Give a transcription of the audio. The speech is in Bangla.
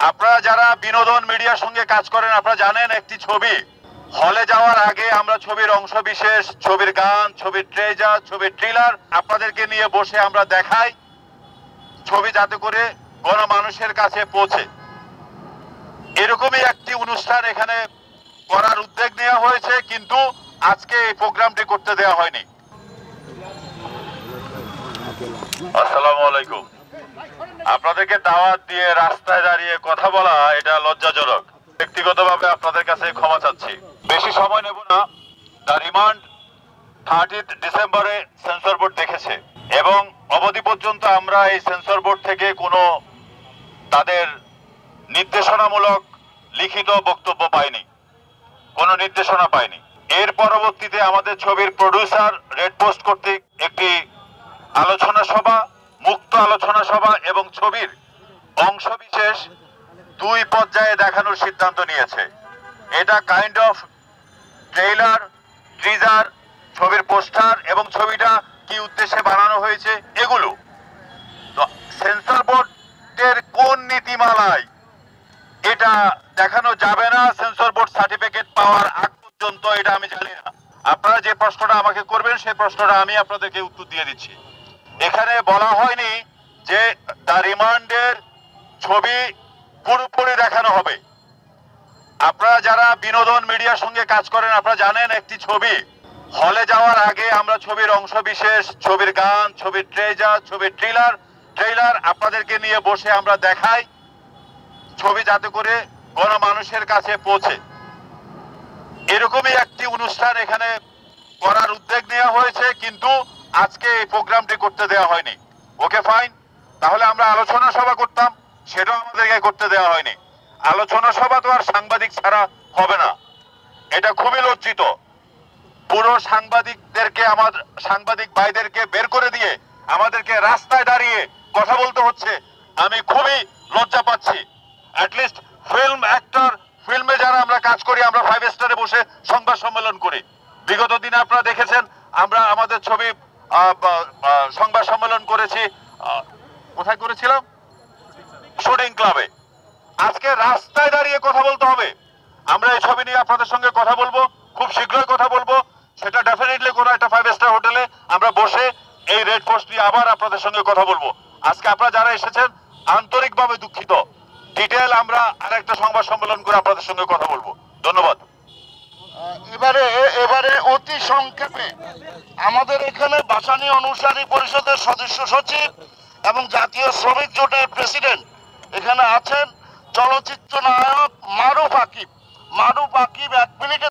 আপনারা যারা বিনোদন মিডিয়ার সঙ্গে কাজ করেন আপনারা জানেন একটি ছবি হলে যাওয়ার আগে আমরা ছবির অংশ বিশেষ, ছবির গান, ছবির ট্রেজার, ছবির ট্রেলার আপনাদেরকে নিয়ে বসে আমরা দেখাই, ছবি যাতে করে গণমানুষের কাছে পৌঁছে। এরকমই একটি অনুষ্ঠান এখানে করার উদ্যোগ নেওয়া হয়েছে, কিন্তু আজকে এই প্রোগ্রামটি করতে দেওয়া হয়নি। আসসালামু আলাইকুম। আপনাদেরকে দাওয়াত দিয়ে রাস্তায় দাঁড়িয়ে কথা বলা এটা লজ্জাজনক। ব্যক্তিগতভাবে আপনাদের কাছে ক্ষমা চাচ্ছি। বেশি সময় নেব না। দ্য রিমান্ড 30 ডিসেম্বরে সেন্সর বোর্ড দেখেছে এবং অবধি পর্যন্ত আমরা এই সেন্সর বোর্ড থেকে কোনো তাদের নির্দেশনামূলক লিখিত বক্তব্য পাইনি, কোনো নির্দেশনা পাইনি। এর পরবর্তীতে আমাদের ছবির প্রডিউসার রেড পোস্ট কর্তৃক একটি আলোচনা সভা, মুক্ত আলোচনা সভা এবং ছবির অংশবিশেষ 2 পর্যায়ে দেখানোর সিদ্ধান্ত নিয়েছে। এটা কাইন্ড অফ ট্রেইলার, টিজার, ছবির পোস্টার এবং ছবিটা কি উদ্দেশ্যে বানানো হয়েছে এগুলো। তো সেন্সর বোর্ডের কোন নীতিমালায় এটা দেখানো যাবে না সেন্সর বোর্ড সার্টিফিকেট পাওয়ার আগ পর্যন্ত, এটা আমি জানি না। আপনারা যে প্রশ্নটা আমাকে করবেন সেই প্রশ্নটা আমি আপনাদেরকে উত্তর দিয়ে দিচ্ছি। এখানে বলা হয়নি যে দ্য রিমান্ডের ছবি পুরোপুরি দেখানো হবে। আপনারা যারা বিনোদন মিডিয়ার সঙ্গে কাজ করেন আপনারা জানেন একটি ছবি হলে যাওয়ার আগে আমরা ছবির অংশ বিশেষ, ছবির গান, ছবির ট্রেজার, ছবির ট্রেলার আপনাদেরকে নিয়ে বসে আমরা দেখাই, ছবি যাতে করে গণমানুষের কাছে পৌঁছে। এরকমই একটি অনুষ্ঠান এখানে করার উদ্যোগ নেওয়া হয়েছে, কিন্তু আজকে এই প্রোগ্রামটি করতে দেওয়া হয়নি। ওকে ফাইন, তাহলে আমরা আলোচনা সভা করতাম, সেটাও আমাদেরকে করতে দেওয়া হয়নি। আলোচনা সভা তো আর সাংবাদিক ছাড়া হবে না, এটা খুবই লজ্জিত। পুরো সাংবাদিকদেরকে, আমাদের সাংবাদিক ভাইদেরকে বের করে দিয়ে আমাদেরকে রাস্তায় দাঁড়িয়ে কথা বলতে হচ্ছে, আমি খুবই লজ্জা পাচ্ছি। অ্যাটলিস্ট ফিল্ম অ্যাক্টর, ফিল্মে যারা আমরা কাজ করি আমরা 5 স্টারে বসে সংবাদ সম্মেলন করি। বিগত দিনে আপনারা দেখেছেন আমরা আমাদের ছবি সংবাদ সম্মেলন করেছি, কোথায় করেছিলাম? শুটিং ক্লাবে। আজকে রাস্তায় দাঁড়িয়ে কথা বলতে হবে। আমরা এই ছবি নিয়ে আপনাদের সঙ্গে কথা বলবো, খুব শীঘ্রই কথা বলবো। সেটা ডেফিনেটলি কোনো একটা 5 স্টার হোটেলে আমরা বসে এই রেড পোস্ট নিয়ে আবার আপনাদের সঙ্গে কথা বলবো। আজকে আপনারা যারা এসেছেন আন্তরিকভাবে দুঃখিত। ডিটেল আমরা আরেকটা সংবাদ সম্মেলন করে আপনাদের সঙ্গে কথা বলবো। ধন্যবাদ। এবারে অতি সংক্ষেপে আমাদের এখানে ভাসানী অনুসারী পরিষদের সদস্য সচিব এবং জাতীয় শ্রমিক জোটের প্রেসিডেন্ট এখানে আছেন। চলচ্চিত্র নায়ক মারুফ আকিব 1 মিনিটে